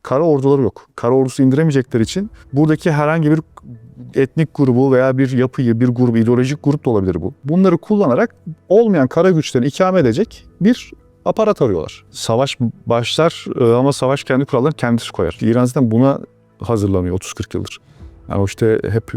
kara orduları yok. Kara ordusu indiremeyecekleri için buradaki herhangi bir etnik grubu veya bir yapıyı, bir grubu, ideolojik grup da olabilir bu. Bunları kullanarak olmayan kara güçlerini ikame edecek bir aparat arıyorlar. Savaş başlar ama savaş kendi kurallarını kendisi koyar. İran zaten buna hazırlanıyor 30-40 yıldır. Yani işte hep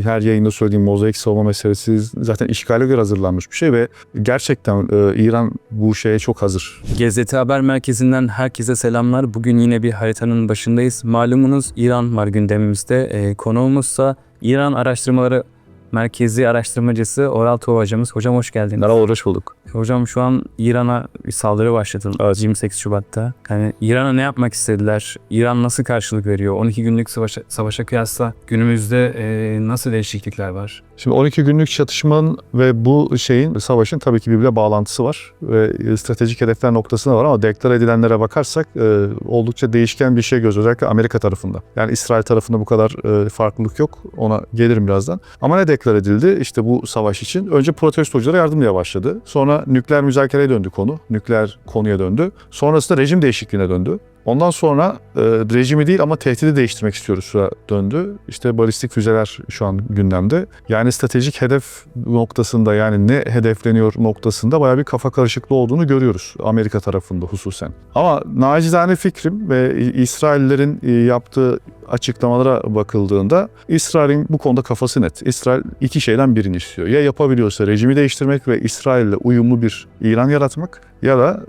her yayında söylediğim mozaik savunma meselesi zaten işgale göre hazırlanmış bir şey ve gerçekten İran bu şeye çok hazır. GZT Haber Merkezi'nden herkese selamlar. Bugün yine bir haritanın başındayız. Malumunuz İran var gündemimizde. Konuğumuzsa İran Araştırmaları Merkezi araştırmacısı Oral Tuğ hocamız. Hocam hoş geldiniz. Merhaba, hoş bulduk. Hocam şu an İran'a bir saldırı başlatıldı. Evet. 28 Şubat'ta. Yani İran'a ne yapmak istediler? İran nasıl karşılık veriyor? 12 günlük savaşa kıyasla günümüzde nasıl değişiklikler var? Şimdi 12 günlük çatışmanın ve bu savaşın tabii ki birbirine bağlantısı var ve stratejik hedefler noktasında var ama deklar edilenlere bakarsak oldukça değişken bir şey gözüküyor. Özellikle Amerika tarafında. Yani İsrail tarafında bu kadar farklılık yok. Ona gelirim birazdan. Ama ne deklar edildi? İşte bu savaş için önce protestoculara yardımlamaya başladı. Sonra nükleer müzakereye döndü konu. Nükleer konuya döndü. Sonrasında rejim değişikliğine döndü. Ondan sonra rejimi değil ama tehdidi değiştirmek istiyoruz döndü. İşte balistik füzeler şu an gündemde. Yani stratejik hedef noktasında yani ne hedefleniyor noktasında bayağı bir kafa karışıklığı olduğunu görüyoruz Amerika tarafında hususen. Ama nacizane fikrim ve İsraillerin yaptığı açıklamalara bakıldığında İsrail'in bu konuda kafası net. İsrail iki şeyden birini istiyor. Ya yapabiliyorsa rejimi değiştirmek ve İsrail'le uyumlu bir İran yaratmak ya da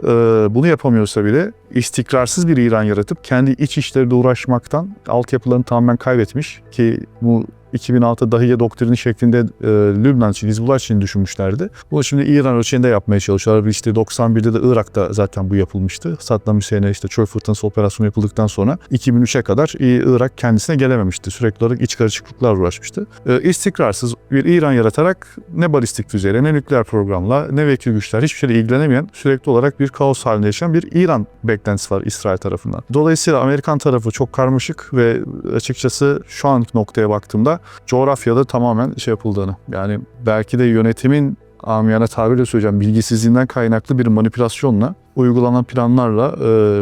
bunu yapamıyorsa bile istikrarsız bir İran yaratıp kendi iç işleriyle uğraşmaktan altyapılarını tamamen kaybetmiş ki bu 2006 Dahiye doktrini şeklinde Lübnan için, Hizbullah için düşünmüşlerdi. Bu şimdi İran ölçeğinde yapmaya çalışıyorlar. İşte 91'de de Irak'ta zaten bu yapılmıştı. Saddam Hüseyin'e işte Çöl Fırtınası operasyonu yapıldıktan sonra 2003'e kadar Irak kendisine gelememişti. Sürekli olarak iç karışıklıklarla uğraşmıştı. İstikrarsız bir İran yaratarak ne balistik füzeyle, ne nükleer programla, ne vekil güçler hiçbir şeyle ilgilenemeyen, sürekli olarak bir kaos halinde yaşayan bir İran beklentisi var İsrail tarafından. Dolayısıyla Amerikan tarafı çok karmaşık ve açıkçası şu anki noktaya baktığımda coğrafyada tamamen yapıldığını, yani belki de yönetimin amiyane tabirle söyleyeceğim bilgisizliğinden kaynaklı bir manipülasyonla uygulanan planlarla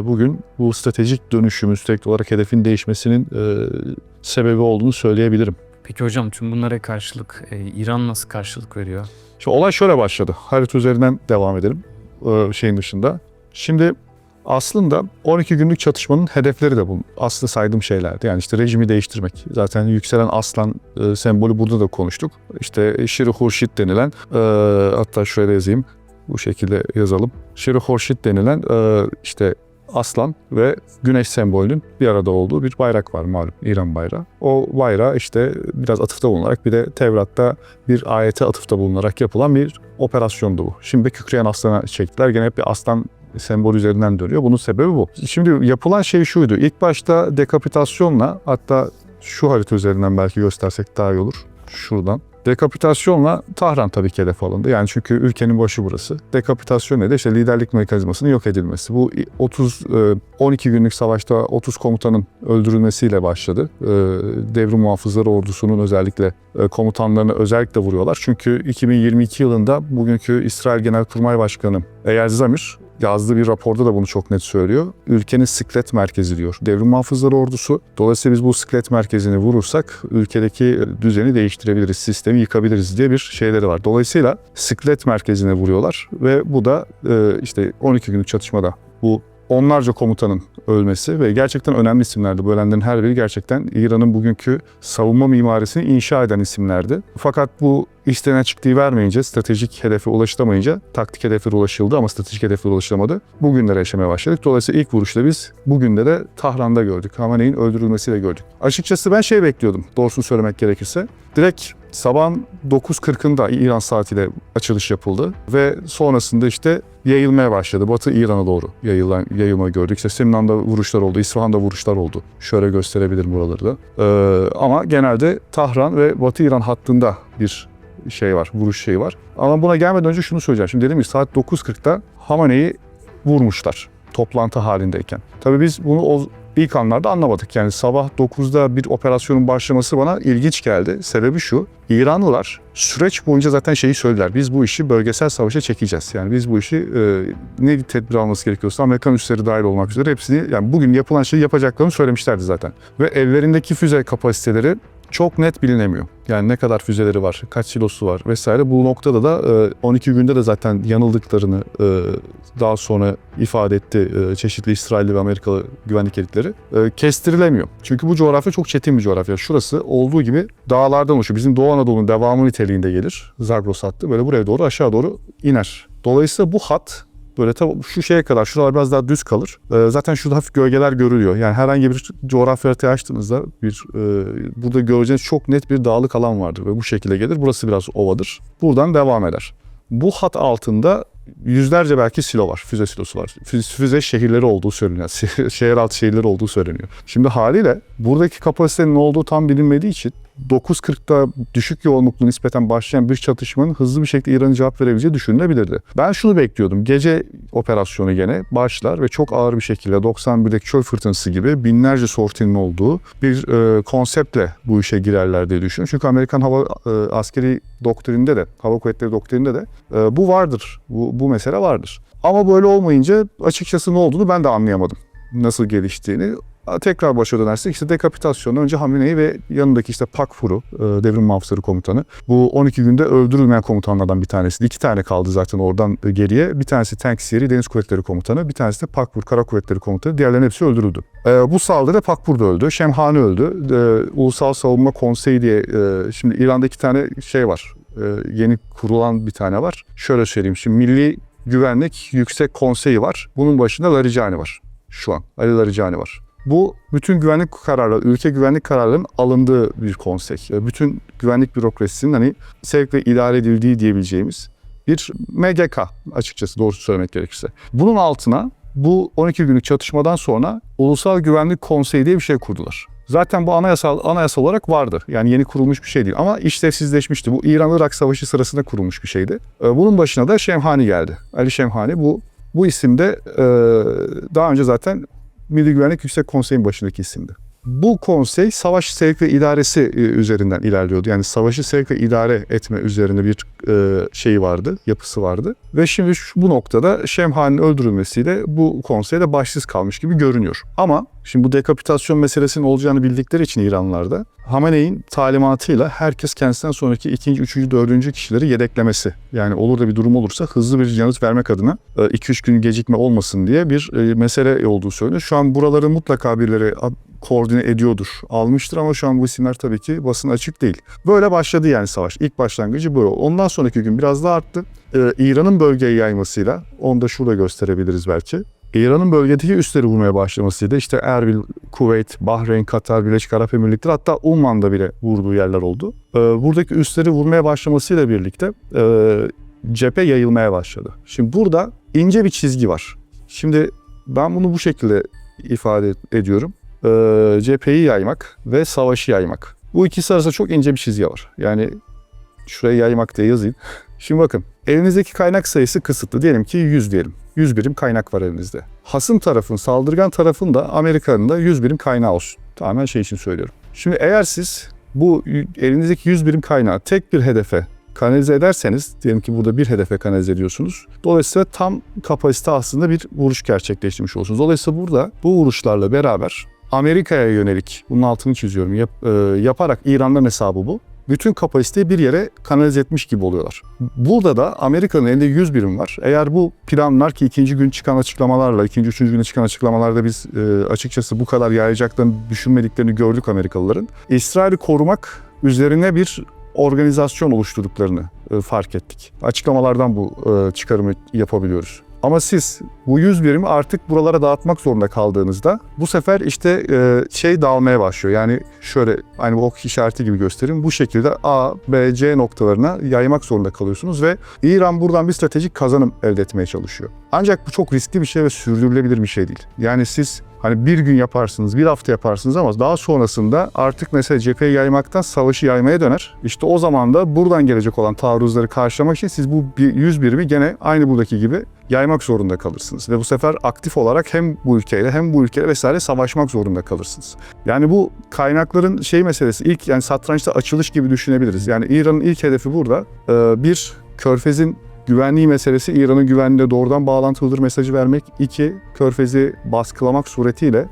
bugün bu stratejik dönüşümün sürekli olarak hedefin değişmesinin sebebi olduğunu söyleyebilirim. Peki hocam tüm bunlara karşılık İran nasıl karşılık veriyor? Şimdi olay şöyle başladı. Harita üzerinden devam edelim dışında. Şimdi aslında 12 günlük çatışmanın hedefleri de bu. Aslında saydığım şeylerdi. Yani işte rejimi değiştirmek. Zaten yükselen aslan sembolü burada da konuştuk. İşte Şir-i Hurşit denilen, hatta şöyle yazayım, bu şekilde yazalım. Şir-i Hurşit denilen işte aslan ve güneş sembolünün bir arada olduğu bir bayrak var malum, İran bayrağı. O bayrağı işte biraz atıfta bulunarak bir de Tevrat'ta bir ayete atıfta bulunarak yapılan bir operasyondu bu. Şimdi kükreyen aslana çektiler. Gene hep bir aslan sembol üzerinden dönüyor. Bunun sebebi bu. Şimdi yapılan şey şuydu. İlk başta dekapitasyonla, hatta şu harita üzerinden belki göstersek daha iyi olur. Şuradan. Dekapitasyonla Tahran tabii ki hedef alındı. Yani çünkü ülkenin başı burası. Dekapitasyon ne de işte liderlik mekanizmasının yok edilmesi. Bu 12 günlük savaşta 30 komutanın öldürülmesiyle başladı. Devrim Muhafızları Ordusu'nun özellikle komutanlarını özellikle vuruyorlar. Çünkü 2022 yılında bugünkü İsrail Genelkurmay Başkanı Eyal Zamir yazdığı bir raporda da bunu çok net söylüyor. Ülkenin sıklet merkezi diyor. Devrim Muhafızları Ordusu. Dolayısıyla biz bu sıklet merkezini vurursak ülkedeki düzeni değiştirebiliriz, sistemi yıkabiliriz diye bir şeyleri var. Dolayısıyla sıklet merkezine vuruyorlar ve bu da işte 12 günlük çatışmada bu onlarca komutanın ölmesi ve gerçekten önemli isimlerdi. Bu ölenlerin her biri gerçekten İran'ın bugünkü savunma mimarisini inşa eden isimlerdi. Fakat bu istenen çıktığı vermeyince, stratejik hedefe ulaşılamayınca, taktik hedeflere ulaşıldı ama stratejik hedeflere ulaşılamadı. Bugünlere yaşamaya başladık. Dolayısıyla ilk vuruşta biz bugün de Tahran'da gördük. Hamenei'nin öldürülmesiyle gördük. Açıkçası ben bekliyordum, doğrusunu söylemek gerekirse. Direkt sabahın 9.40'ında İran saatiyle açılış yapıldı ve sonrasında işte yayılmaya başladı. Batı İran'a doğru yayılma gördük. İşte Simnan'da vuruşlar oldu, İsfahan'da vuruşlar oldu. Şöyle gösterebilirim buraları da. Ama genelde Tahran ve Batı İran hattında bir vuruş şeyi var. Ama buna gelmeden önce şunu söyleyeceğim. Şimdi dedim ki saat 9.40'da Hamenei'yi vurmuşlar toplantı halindeyken. Tabii biz bunu ilk anlarda anlamadık. Yani sabah 9'da bir operasyonun başlaması bana ilginç geldi. Sebebi şu, İranlılar süreç boyunca zaten şeyi söylediler. Biz bu işi bölgesel savaşa çekeceğiz. Yani biz bu işi ne tedbir alması gerekiyorsa Amerikan üsleri dahil olmak üzere hepsini, yani bugün yapılan şeyi yapacaklarını söylemişlerdi zaten. Ve ellerindeki füze kapasiteleri çok net bilinemiyor. Yani ne kadar füzeleri var, kaç silosu var vesaire. Bu noktada da 12 günde de zaten yanıldıklarını daha sonra ifade etti çeşitli İsrailli ve Amerikalı güvenlik elitleri. Kestirilemiyor. Çünkü bu coğrafya çok çetin bir coğrafya. Şurası olduğu gibi dağlardan oluşuyor. Bizim Doğu Anadolu'nun devamı niteliğinde gelir. Zagros hattı böyle buraya doğru aşağı doğru iner. Dolayısıyla bu hat böyle tabii şu şeye kadar, şuralar biraz daha düz kalır. Zaten şurada hafif gölgeler görülüyor. Yani herhangi bir coğrafya haritayı açtığınızda burada göreceğiniz çok net bir dağlık alan vardır ve bu şekilde gelir. Burası biraz ovadır. Buradan devam eder. Bu hat altında yüzlerce belki silo var, füze silosu var. Füze şehirleri olduğu söyleniyor. Şehir altı şehirleri olduğu söyleniyor. Şimdi haliyle buradaki kapasitenin ne olduğu tam bilinmediği için 9.40'da düşük yoğunluklu nispeten başlayan bir çatışmanın hızlı bir şekilde İran'ın cevap verebileceği düşünülebilirdi. Ben şunu bekliyordum. Gece operasyonu gene başlar ve çok ağır bir şekilde 91'deki çöl fırtınası gibi binlerce sortinin olduğu bir konseptle bu işe girerler diye düşünüyorum. Çünkü Amerikan hava askeri doktrininde de, hava kuvvetleri doktrininde de bu vardır. Bu mesele vardır. Ama böyle olmayınca açıkçası ne olduğunu ben de anlayamadım. Nasıl geliştiğini. Tekrar başa dönersek işte dekapitasyonu önce Hamenei ve yanındaki işte Pakfur'u, devrim muhafızları komutanı. Bu 12 günde öldürülmeyen komutanlardan bir tanesi. 2 tane kaldı zaten oradan geriye. Bir tanesi Tank Siyeri Deniz Kuvvetleri Komutanı. Bir tanesi de Pakfur Kara Kuvvetleri Komutanı. Diğerlerinin hepsi öldürüldü. Bu saldırıda Pakfur da öldü. Şemhani öldü. Ulusal Savunma Konseyi diye şimdi İran'da 2 tane şey var. Yeni kurulan bir tane var. Şöyle söyleyeyim. Şimdi Milli Güvenlik Yüksek Konseyi var. Bunun başında Larijani var. Şu an Ali Larijani var. Bu bütün güvenlik kararları, ülke güvenlik kararlarının alındığı bir konsey. Bütün güvenlik bürokrasisinin hani sevkle idare edildiği diyebileceğimiz bir MGK açıkçası doğrusu söylemek gerekirse. Bunun altına bu 12 günlük çatışmadan sonra Ulusal Güvenlik Konseyi diye bir şey kurdular. Zaten bu anayasal olarak vardı. Yani yeni kurulmuş bir şey değil ama işlevsizleşmişti. Bu İran-Irak Savaşı sırasında kurulmuş bir şeydi. Bunun başına da Şemhani geldi. Ali Şemhani bu isim de daha önce zaten Milli Güvenlik Yüksek Konseyi'nin başındaki isimdi. Bu konsey savaş sevk ve idaresi üzerinden ilerliyordu. Yani savaşı sevk ve idare etme üzerine bir şeyi vardı, yapısı vardı. Ve şimdi bu noktada Şemhani'nin öldürülmesiyle bu konsey de başsız kalmış gibi görünüyor. Ama şimdi bu dekapitasyon meselesinin olacağını bildikleri için İranlılarda Hamenei'nin talimatıyla herkes kendisinden sonraki 2., 3., 4. kişileri yedeklemesi. Yani olur da bir durum olursa hızlı bir yanıt vermek adına 2-3 gün gecikme olmasın diye bir mesele olduğu söyleniyor. Şu an buraları mutlaka birileri koordine ediyordur, almıştır ama şu an bu isimler tabii ki basın açık değil. Böyle başladı yani savaş. İlk başlangıcı böyle. Ondan sonraki gün biraz daha arttı. İran'ın bölgeye yaymasıyla, onu da şurada gösterebiliriz belki. İran'ın bölgedeki üsleri vurmaya başlamasıyla işte Erbil, Kuveyt, Bahreyn, Katar, Birleşik Arap Emirlikleri hatta Umman'da bile vurduğu yerler oldu. Buradaki üsleri vurmaya başlamasıyla birlikte cephe yayılmaya başladı. Şimdi burada ince bir çizgi var. Şimdi ben bunu bu şekilde ifade ediyorum. Cepheyi yaymak ve savaşı yaymak. Bu ikisi arasında çok ince bir çizgi var. Yani şuraya yaymak diye yazayım. Şimdi bakın, elinizdeki kaynak sayısı kısıtlı. Diyelim ki 100 diyelim. 100 birim kaynak var elinizde. Hasım tarafın, saldırgan tarafın da Amerika'nın da 100 birim kaynağı olsun. Tamamen şey için söylüyorum. Şimdi eğer siz bu elinizdeki 100 birim kaynağı tek bir hedefe kanalize ederseniz, diyelim ki burada bir hedefe kanalize ediyorsunuz. Dolayısıyla tam kapasite aslında bir vuruş gerçekleştirmiş olursunuz. Dolayısıyla burada bu vuruşlarla beraber Amerika'ya yönelik, bunun altını çiziyorum, yaparak İran'dan hesabı bu. Bütün kapasiteyi bir yere kanalize etmiş gibi oluyorlar. Burada da Amerika'nın elinde 100 birim var. Eğer bu planlar ki ikinci gün çıkan açıklamalarla, ikinci, üçüncü güne çıkan açıklamalarda biz açıkçası bu kadar yayacaklarını düşünmediklerini gördük Amerikalıların. İsrail'i korumak üzerine bir organizasyon oluşturduklarını fark ettik. Açıklamalardan bu çıkarımı yapabiliyoruz. Ama siz bu 100 birimi artık buralara dağıtmak zorunda kaldığınızda bu sefer işte şey dağılmaya başlıyor. Yani şöyle aynı bu ok işareti gibi göstereyim. Bu şekilde A, B, C noktalarına yaymak zorunda kalıyorsunuz ve İran buradan bir stratejik kazanım elde etmeye çalışıyor. Ancak bu çok riskli bir şey ve sürdürülebilir bir şey değil. Yani siz hani bir gün yaparsınız, bir hafta yaparsınız ama daha sonrasında artık mesela cepheyi yaymaktan savaşı yaymaya döner. İşte o zaman da buradan gelecek olan taarruzları karşılamak için siz bu 100 birimi gene aynı buradaki gibi yaymak zorunda kalırsınız. Ve bu sefer aktif olarak hem bu ülkeyle hem bu ülkeyle vesaire savaşmak zorunda kalırsınız. Yani bu kaynakların meselesi ilk yani satrançta açılış gibi düşünebiliriz. Yani İran'ın ilk hedefi burada bir Körfez'in güvenliği meselesi İran'ın güvenliğine doğrudan bağlantılıdır mesajı vermek. 2. Körfez'i baskılamak suretiyle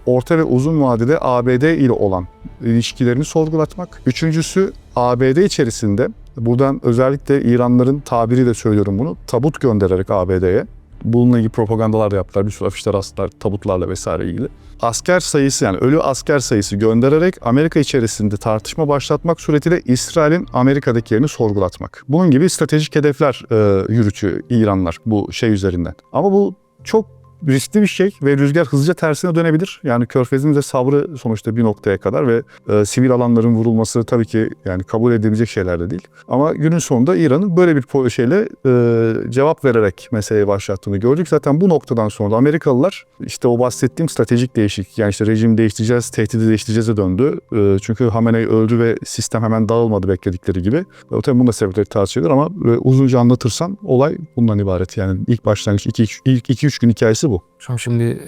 orta ve uzun vadede ABD ile olan ilişkilerini sorgulatmak. Üçüncüsü ABD içerisinde buradan özellikle İranlıların tabiriyle söylüyorum bunu tabut göndererek ABD'ye. Bununla ilgili propagandalar da yaptılar. Bir sürü afişler astılar tabutlarla vesaire ilgili. Asker sayısı yani ölü asker sayısı göndererek Amerika içerisinde tartışma başlatmak suretiyle İsrail'in Amerika'daki yerini sorgulatmak. Bunun gibi stratejik hedefler yürütüyor İranlar bu üzerinden. Ama bu çok riskli bir şey ve rüzgar hızlıca tersine dönebilir. Yani Körfez'in de sabrı sonuçta bir noktaya kadar ve sivil alanların vurulması tabii ki yani kabul edilebilecek şeyler de değil. Ama günün sonunda İran'ın böyle bir cevap vererek meseleye başlattığını gördük. Zaten bu noktadan sonra da Amerikalılar o bahsettiğim stratejik değişiklik yani rejim değiştireceğiz, tehdidi değiştireceğiz'e döndü. Çünkü Hamenei öldü ve sistem hemen dağılmadı bekledikleri gibi. Tabii bunun da sebepleri tartışılır ama uzunca anlatırsam olay bundan ibaret. Yani ilk başlangıç ilk 2-3 gün hikayesi bu. Şimdi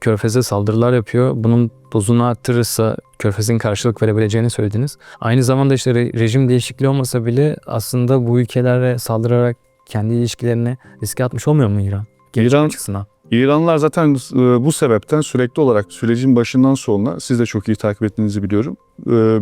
Körfez'e saldırılar yapıyor. Bunun dozunu arttırırsa Körfez'in karşılık verebileceğini söylediniz. Aynı zamanda rejim değişikliği olmasa bile aslında bu ülkelere saldırarak kendi ilişkilerini riske atmış olmuyor mu İran? İran açısından. İranlılar zaten bu sebepten sürekli olarak sürecin başından sonuna siz de çok iyi takip ettiğinizi biliyorum.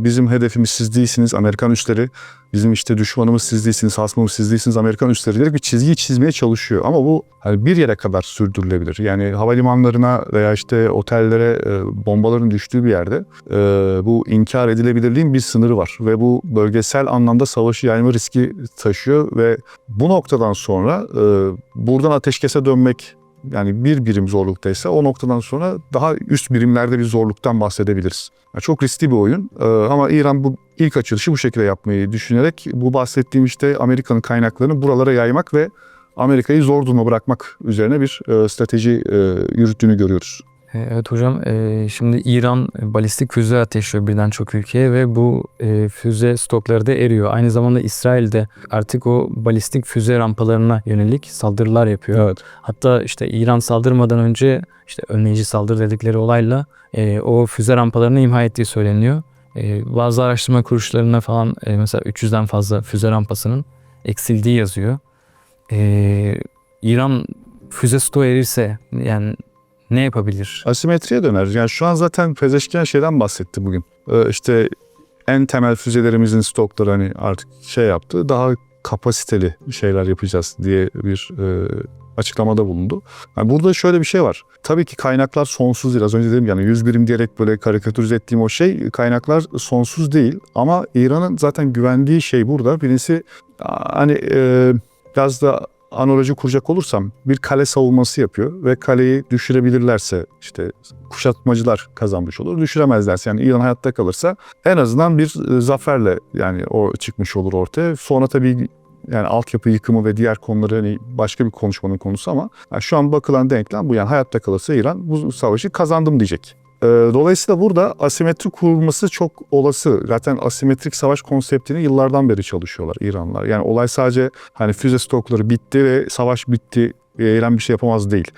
Bizim hedefimiz siz değilsiniz Amerikan üsleri, bizim düşmanımız siz değilsiniz, hasmımız siz değilsiniz Amerikan üsleri diyerek bir çizgiyi çizmeye çalışıyor. Ama bu bir yere kadar sürdürülebilir. Yani havalimanlarına veya otellere bombaların düştüğü bir yerde bu inkar edilebilirliğin bir sınırı var. Ve bu bölgesel anlamda savaşı yayma riski taşıyor ve bu noktadan sonra buradan ateşkese dönmek yani bir birim zorluktaysa o noktadan sonra daha üst birimlerde bir zorluktan bahsedebiliriz. Yani çok riskli bir oyun ama İran bu ilk açılışı bu şekilde yapmayı düşünerek bu bahsettiğim Amerika'nın kaynaklarını buralara yaymak ve Amerika'yı zor duruma bırakmak üzerine bir strateji yürüttüğünü görüyoruz. Evet hocam, şimdi İran balistik füze ateşliyor birden çok ülkeye ve bu füze stokları da eriyor. Aynı zamanda İsrail de artık o balistik füze rampalarına yönelik saldırılar yapıyor. Evet. Hatta İran saldırmadan önce önleyici saldırı dedikleri olayla o füze rampalarını imha ettiği söyleniyor. Bazı araştırma kuruluşlarına falan mesela 300'den fazla füze rampasının eksildiği yazıyor. İran füze stoğu erirse yani ne yapabilir? Asimetriye döner. Yani şu an zaten Pezeşkian şeyden bahsetti bugün. En temel füzelerimizin stokları artık yaptı. Daha kapasiteli şeyler yapacağız diye bir açıklamada bulundu. Yani burada şöyle bir şey var. Tabii ki kaynaklar sonsuz değil. Az önce dedim yani 100 birim diyerek böyle karikatürize ettiğim o kaynaklar sonsuz değil. Ama İran'ın zaten güvendiği burada. Birincisi biraz da analoji kuracak olursam bir kale savunması yapıyor ve kaleyi düşürebilirlerse kuşatmacılar kazanmış olur. Düşüremezlerse yani İran hayatta kalırsa en azından bir zaferle yani o çıkmış olur ortaya. Sonra tabii yani altyapı yıkımı ve diğer konuları başka bir konuşmanın konusu ama şu an bakılan denklem bu yani hayatta kalırsa İran bu savaşı kazandım diyecek. Dolayısıyla burada asimetri kurulması çok olası. Zaten asimetrik savaş konseptini yıllardan beri çalışıyorlar İranlılar. Yani olay sadece füze stokları bitti ve savaş bitti. İran bir şey yapamaz değil.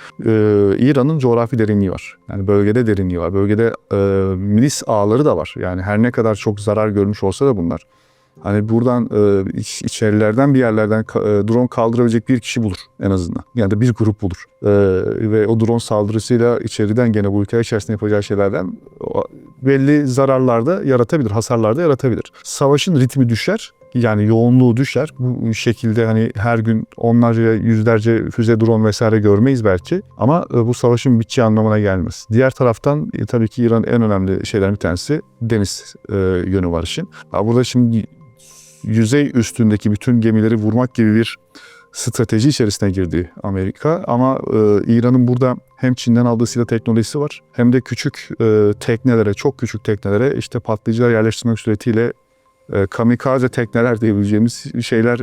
İran'ın coğrafi derinliği var. Yani bölgede derinliği var. Bölgede milis ağları da var. Yani her ne kadar çok zarar görmüş olsa da bunlar. Buradan içerilerden bir yerlerden drone kaldırabilecek bir kişi bulur en azından. Yani da bir grup bulur. Ve o drone saldırısıyla içeriden gene bu ülke içerisinde yapacağı şeylerden belli zararlar da yaratabilir, hasarlar da yaratabilir. Savaşın ritmi düşer. Yani yoğunluğu düşer. Bu şekilde her gün onlarca, yüzlerce füze, drone vesaire görmeyiz belki. Ama bu savaşın biteceği anlamına gelmez. Diğer taraftan tabii ki İran'ın en önemli şeylerden bir tanesi deniz yönü var işin. Burada şimdi yüzey üstündeki bütün gemileri vurmak gibi bir strateji içerisine girdi Amerika. Ama İran'ın burada hem Çin'den aldığı silah teknolojisi var hem de küçük teknelere, çok küçük teknelere patlayıcılar yerleştirmek suretiyle kamikaze tekneler diyebileceğimiz şeyler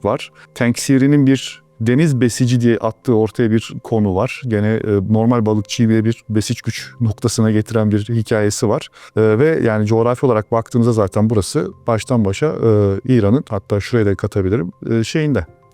var. Tank Siri'nin bir deniz besici diye attığı ortaya bir konu var. Gene normal balıkçıyı bile bir besiç güç noktasına getiren bir hikayesi var. Ve yani coğrafi olarak baktığımızda zaten burası baştan başa İran'ın hatta şuraya da katabilirim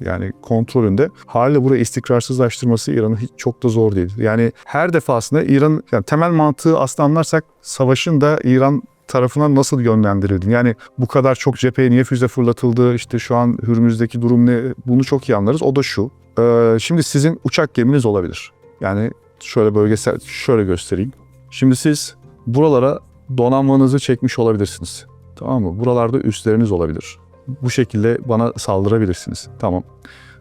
Yani kontrolünde. Haliyle burayı istikrarsızlaştırması İran'ın hiç çok da zor değil. Yani her defasında İran, yani temel mantığı aslında anlarsak savaşın da İran tarafından nasıl yönlendirildi? Yani bu kadar çok cepheye niye füze fırlatıldı? İşte şu an Hürmüz'deki durum ne? Bunu çok iyi anlarız. O da şu. Şimdi sizin uçak geminiz olabilir. Yani şöyle bölgesel, şöyle göstereyim. Şimdi siz buralara donanmanızı çekmiş olabilirsiniz. Tamam mı? Buralarda üsleriniz olabilir. Bu şekilde bana saldırabilirsiniz. Tamam.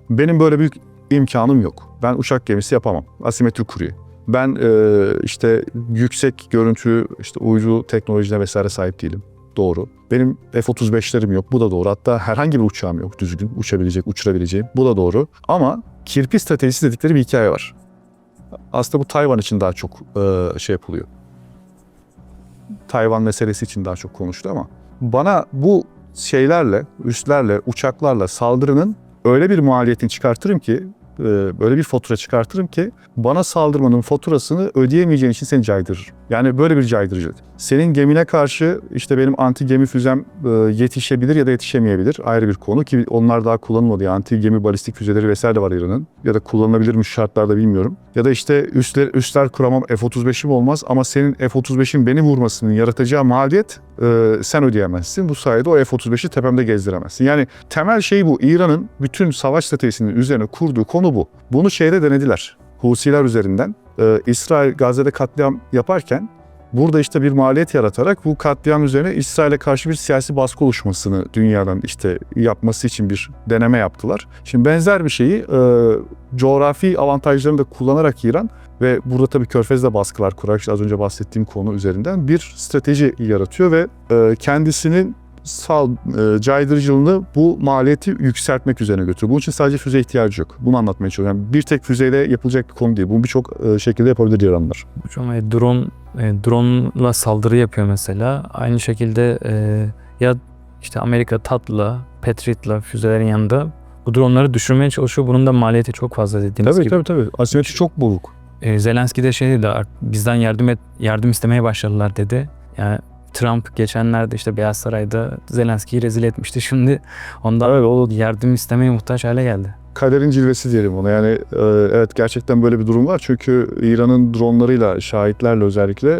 Benim böyle büyük imkanım yok. Ben uçak gemisi yapamam. Asimetrik kuruyor. Ben işte yüksek görüntü, işte uydu teknolojine vesaire sahip değilim. Doğru. Benim F-35'lerim yok. Bu da doğru. Hatta herhangi bir uçağım yok düzgün uçabilecek, uçurabileceğim. Bu da doğru. Ama kirpi stratejisi dedikleri bir hikaye var. Aslında bu Tayvan için daha çok şey yapılıyor. Tayvan meselesi için daha çok konuştu ama bana bu şeylerle, üslerle, uçaklarla saldırının öyle bir maliyetini çıkartırım ki, böyle bir fatura çıkartırım ki bana saldırmanın faturasını ödeyemeyeceğin için seni caydırır. Yani böyle bir caydırıcılık. Senin gemine karşı işte benim anti gemi füzem yetişebilir ya da yetişemeyebilir. Ayrı bir konu ki onlar daha kullanılmadı. Yani anti gemi balistik füzeleri vesaire de var İran'ın. Ya da kullanılabilirmiş şartlarda bilmiyorum. Ya da işte üsler kuramam, F-35'im olmaz ama senin F-35'in beni vurmasının yaratacağı maliyet sen ödeyemezsin. Bu sayede o F-35'i tepemde gezdiremezsin. Yani temel şey bu. İran'ın bütün savaş stratejisinin üzerine kurduğu konu bu. Bunu şeyde denediler. Husiler üzerinden. İsrail Gazze'de katliam yaparken burada işte bir maliyet yaratarak bu katliam üzerine İsrail'e karşı bir siyasi baskı oluşmasını dünyadan işte yapması için bir deneme yaptılar. Şimdi benzer bir şeyi coğrafi avantajlarını da kullanarak İran ve burada tabii Körfez'de baskılar kurarak işte az önce bahsettiğim konu üzerinden bir strateji yaratıyor ve kendisinin caydırıcılığını bu maliyeti yükseltmek üzerine götürüyor. Bunun için sadece füze ihtiyacı yok. Bunu anlatmaya çalışıyorum. Yani bir tek füzeyle yapılacak bir konu değil. Bunu birçok şekilde yapabilir İranlılar. Hocam drone'la saldırı yapıyor mesela. Aynı şekilde ya işte Amerika THAAD'la, Patriot'la füzelerin yanında bu drone'ları düşürmeye çalışıyor. Bunun da maliyeti çok fazla dediğimiz gibi. Tabii. Asimetri çok bozuk. Zelenski de şey dedi, bizden yardım istemeye başladılar dedi. Yani Trump geçenlerde işte Beyaz Saray'da Zelenski'yi rezil etmişti. Şimdi ondan yardım istemeye muhtaç hale geldi. Kaderin cilvesi diyelim ona. Yani evet gerçekten böyle bir durum var. Çünkü İran'ın dronlarıyla, şahitlerle özellikle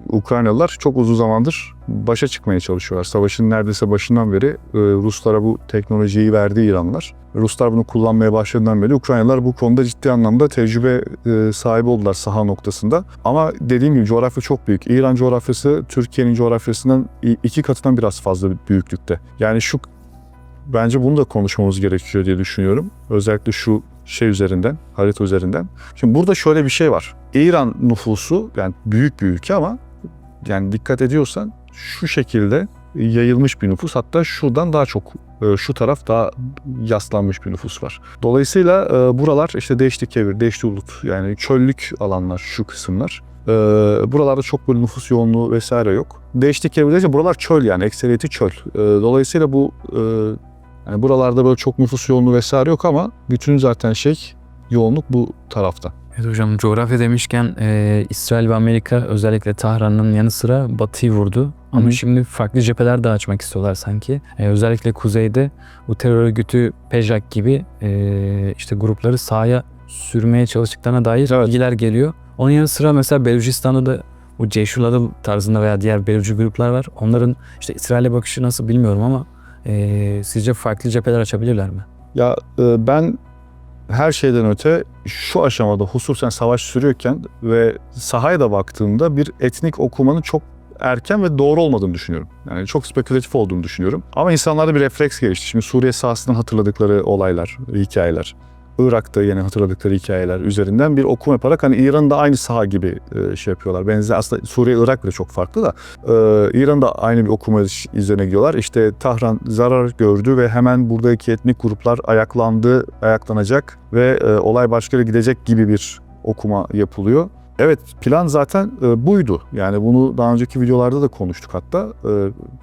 Ukraynalılar çok uzun zamandır başa çıkmaya çalışıyorlar. Savaşın neredeyse başından beri Ruslara bu teknolojiyi verdi İranlılar. Ruslar bunu kullanmaya başladığından beri Ukraynalılar bu konuda ciddi anlamda tecrübe sahibi oldular saha noktasında. Ama dediğim gibi coğrafya çok büyük. İran coğrafyası Türkiye'nin coğrafyasından 2 katından biraz fazla büyüklükte. Yani bence bunu da konuşmamız gerekiyor diye düşünüyorum. Özellikle şu şey üzerinden, harita üzerinden. Şimdi burada şöyle bir şey var. İran nüfusu yani büyük bir ülke ama yani dikkat ediyorsan şu şekilde yayılmış bir nüfus. Hatta şuradan daha çok şu taraf daha yaslanmış bir nüfus var. Dolayısıyla buralar işte Deşti Kevir, Deşti Ulut yani çöllük alanlar şu kısımlar. Buralarda çok böyle nüfus yoğunluğu vesaire yok. Deşti Kevir'de buralar çöl yani ekseriyeti çöl. Dolayısıyla bu yani buralarda böyle çok nüfus yoğunluğu vesaire yok ama bütün zaten yoğunluk bu tarafta. Evet hocam, coğrafya demişken İsrail ve Amerika özellikle Tahran'ın yanı sıra Batı'yı vurdu. Ama şimdi farklı cepheler de açmak istiyorlar sanki. Özellikle kuzeyde bu terör örgütü PEJAK gibi işte grupları sahaya sürmeye çalıştıklarına dair bilgiler geliyor. Onun yanı sıra mesela Belucistan'da da bu Ceyşul Adıl tarzında veya diğer Beluci gruplar var. Onların işte İsrail'e bakışı nasıl bilmiyorum ama sizce farklı cepheler açabilirler mi? Ya ben her şeyden öte şu aşamada hususen savaş sürüyorken ve sahaya da baktığımda bir etnik okumanın çok erken ve doğru olmadığını düşünüyorum. Yani çok spekülatif olduğunu düşünüyorum. Ama insanlarda bir refleks gelişti. Şimdi Suriye sahasından hatırladıkları olaylar, hikayeler, Irak'ta yine hatırladıkları hikayeler üzerinden bir okuma yaparak hani İran'ın da aynı saha gibi şey yapıyorlar. Benzer aslında Suriye, Irak bile çok farklı da İran'da aynı bir okuma üzerine gidiyorlar. İşte Tahran zarar gördü ve hemen buradaki etnik gruplar ayaklanacak ve olay başka yere gidecek gibi bir okuma yapılıyor. Evet, plan zaten buydu. Yani bunu daha önceki videolarda da konuştuk hatta.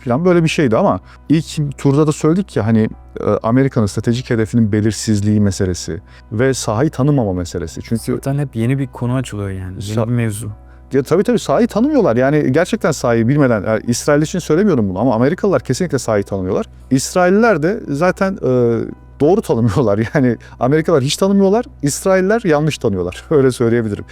Plan böyle bir şeydi ama ilk turda da söyledik ya hani Amerika'nın stratejik hedefinin belirsizliği meselesi ve sahayı tanımama meselesi. Çünkü zaten hep yeni bir konu açılıyor yani. Yeni bir mevzu. Ya tabii sahayı tanımıyorlar. Yani gerçekten sahayı bilmeden, yani İsrail için söylemiyorum bunu ama Amerikalılar kesinlikle sahayı tanımıyorlar. İsrailliler de zaten doğru tanımıyorlar. Yani Amerikalılar hiç tanımıyorlar, İsrailler yanlış tanıyorlar. Öyle söyleyebilirim.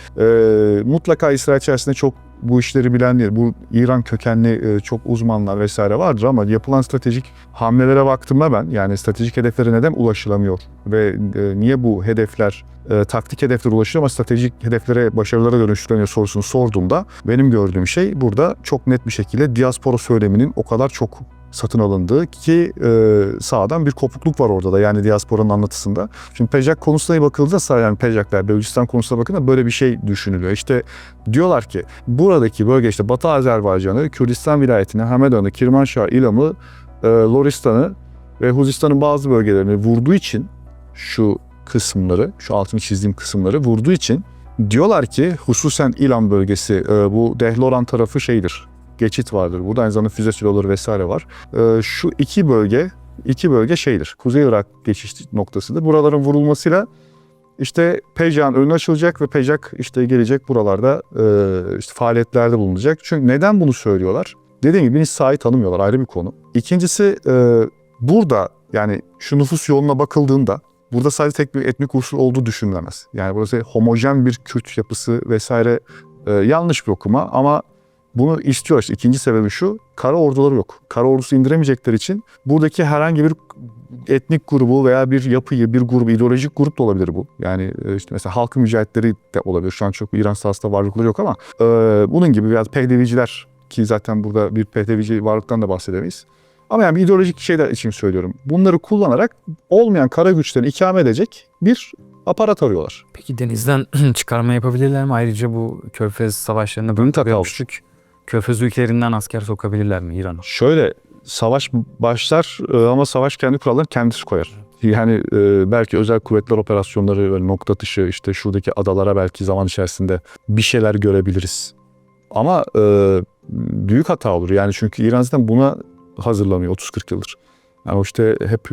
Mutlaka İsrail içerisinde çok bu işleri bilen değil, bu İran kökenli çok uzmanlar vesaire vardır ama yapılan stratejik hamlelere baktığımda ben, yani stratejik hedeflere neden ulaşılamıyor ve niye bu hedefler, taktik hedeflere ulaşıyor ama stratejik hedeflere, başarılara dönüştürülemiyor sorusunu sorduğumda benim gördüğüm şey burada çok net bir şekilde diaspora söyleminin o kadar çok satın alındığı ki sağdan bir kopukluk var orada da, yani diasporanın anlatısında. Şimdi PEJAK konusuna bakıldığında, yani PEJAK'lar, Belucistan konusuna bakıldığında böyle bir şey düşünülüyor. İşte diyorlar ki buradaki bölge, işte Batı Azerbaycan'ı, Kürdistan vilayetini, Hamedan'ı, Kirmanşah, İlam'ı, Loristan'ı ve Huzistan'ın bazı bölgelerini vurduğu için, şu kısımları, şu altını çizdiğim kısımları vurduğu için diyorlar ki hususen İlam bölgesi, bu Dehloran tarafı şeydir, geçit vardır. Burada aynı zamanda füze siloları vesaire var. Şu iki bölge şeydir. Kuzey Irak geçiş noktasıdır. Buraların vurulmasıyla işte PEJAK'ın önü açılacak ve PEJAK işte gelecek buralarda işte faaliyetlerde bulunacak. Çünkü neden bunu söylüyorlar? Dediğim gibi hiç sahayı tanımıyorlar, ayrı bir konu. İkincisi burada, yani şu nüfus yoğunluğuna bakıldığında burada sadece tek bir etnik unsur olduğu düşünülemez. Yani burası homojen bir Kürt yapısı vesaire, yanlış bir okuma ama bunu istiyor. İşte İkinci sebebi şu, kara orduları yok. Kara ordusu indiremeyecekleri için buradaki herhangi bir etnik grubu veya bir yapıyı, bir grubu, ideolojik grup da olabilir bu. Yani işte mesela halkın mücahitleri de olabilir. Şu an çok İran sahasında varlıkları yok ama bunun gibi biraz Pehleviciler, ki zaten burada bir Pehlevici varlıktan da bahsedemeyiz. Ama yani bir ideolojik şeyler için söylüyorum. Bunları kullanarak olmayan kara güçlerini ikame edecek bir aparat arıyorlar. Peki denizden çıkarma yapabilirler mi? Ayrıca bu Körfez savaşlarında böyle görmüştük. Körfez ülkelerinden asker sokabilirler mi İran'a? Şöyle, savaş başlar ama savaş kendi kurallarını kendisi koyar. Yani belki özel kuvvetler operasyonları, böyle nokta atışı, işte şuradaki adalara belki zaman içerisinde bir şeyler görebiliriz. Ama büyük hata olur. Yani çünkü İran zaten buna hazırlanıyor 30-40 yıldır. Yani işte hep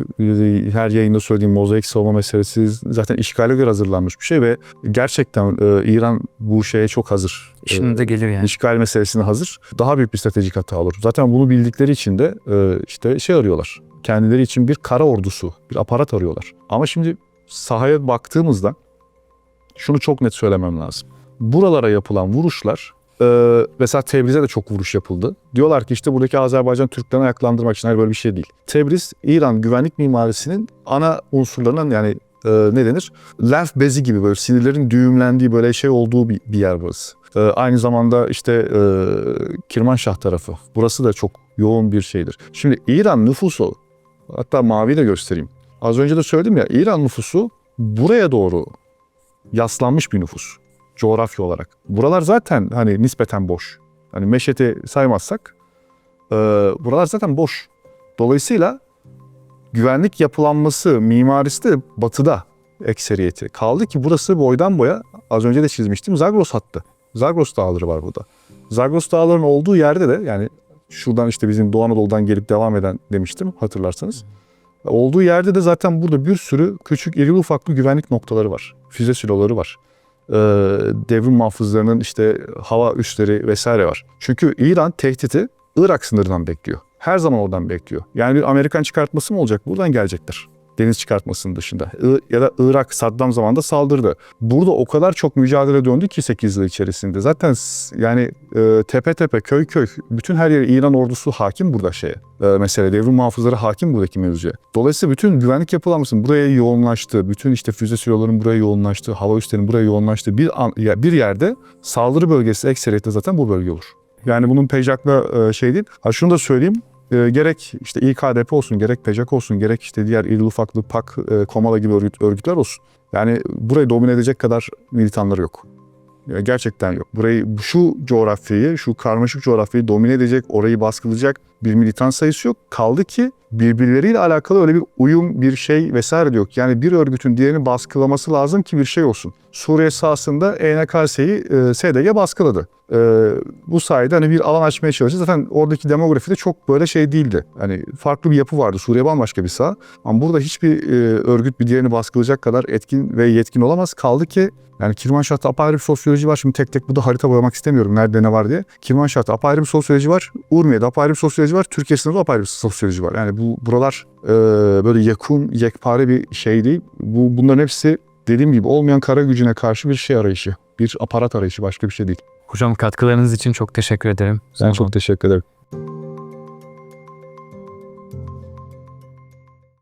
her yayında söylediğim mozaik savunma meselesi zaten işgale göre hazırlanmış bir şey ve gerçekten İran bu şeye çok hazır. Şimdi de gelir yani. İşgal meselesine hazır. Daha büyük bir stratejik hata olur. Zaten bunu bildikleri için de işte şey arıyorlar. Kendileri için bir kara ordusu, bir aparat arıyorlar. Ama şimdi sahaya baktığımızda şunu çok net söylemem lazım. Buralara yapılan vuruşlar, mesela Tebriz'e de çok vuruş yapıldı. Diyorlar ki işte buradaki Azerbaycan Türklerini ayaklandırmak için. Hayır, böyle bir şey değil. Tebriz, İran güvenlik mimarisinin ana unsurlarından, yani ne denir? Lenf bezi gibi, böyle sinirlerin düğümlendiği, böyle şey olduğu bir yer burası. Aynı zamanda işte Kirmanşah tarafı. Burası da çok yoğun bir şeydir. Şimdi İran nüfusu, hatta mavi de göstereyim. Az önce de söyledim ya, İran nüfusu buraya doğru yaslanmış bir nüfus. Coğrafya olarak. Buralar zaten hani nispeten boş. Hani Meşet'i saymazsak buralar zaten boş. Dolayısıyla güvenlik yapılanması, mimarisi de batıda ekseriyeti. Kaldı ki burası boydan boya, az önce de çizmiştim, Zagros hattı. Zagros dağları var burada. Zagros dağlarının olduğu yerde de, yani şuradan işte bizim Doğu Anadolu'dan gelip devam eden demiştim hatırlarsanız. Olduğu yerde de zaten burada bir sürü küçük irili ufaklı güvenlik noktaları var. Füze siloları var. Devrim muhafızlarının işte hava üsleri vesaire var. Çünkü İran tehdidi Irak sınırından bekliyor. Her zaman oradan bekliyor. Yani bir Amerikan çıkartması mı olacak? Buradan gelecekler. Deniz çıkartmasının dışında. Ya da Irak Saddam zamanında saldırdı. Burada o kadar çok mücadele döndü ki 8 yıl içerisinde. Zaten yani tepe tepe, köy köy, bütün her yere İran ordusu hakim burada şeye. Mesela devrim muhafızları hakim buradaki mevzuya. Dolayısıyla bütün güvenlik yapılanmasının buraya yoğunlaştığı, bütün işte füze silolarının buraya yoğunlaştığı, hava üslerinin buraya yoğunlaştığı bir yerde saldırı bölgesi ekseriyette zaten bu bölge olur. Yani bunun PEJAK'la şey değil. Ha şunu da söyleyeyim. Gerek işte İKDP olsun, gerek PEJAK olsun, gerek işte diğer irili ufaklı PAK, Komala gibi örgütler olsun. Yani burayı domine edecek kadar militanları yok. Gerçekten yok. Burayı, şu coğrafyayı, şu karmaşık coğrafyayı domine edecek, orayı baskılayacak bir militan sayısı yok. Kaldı ki birbirleriyle alakalı öyle bir uyum, bir şey vesaire de yok. Yani bir örgütün diğerini baskılaması lazım ki bir şey olsun. Suriye sahasında ENKS'yi SDG baskıladı. Bu sayede hani bir alan açmaya çalıştı. Zaten oradaki demografi de çok böyle şey değildi. Hani farklı bir yapı vardı. Suriye bambaşka bir saha. Ama burada hiçbir örgüt bir diğerini baskılayacak kadar etkin ve yetkin olamaz. Kaldı ki yani Kirmanşah'ta apayrı bir sosyoloji var. Şimdi tek tek burada harita boyamak istemiyorum nerede ne var diye. Kirmanşah'ta apayrı bir sosyoloji var. Urmiye'de apayrı bir sosyoloji var. Türkiye sınırında apayrı bir sosyoloji var. Yani Yani buralar böyle yekpare bir şey değil. Bunların hepsi dediğim gibi olmayan kara gücüne karşı bir şey arayışı. Bir aparat arayışı, başka bir şey değil. Hocam katkılarınız için çok teşekkür ederim. Ben çok teşekkür ederim.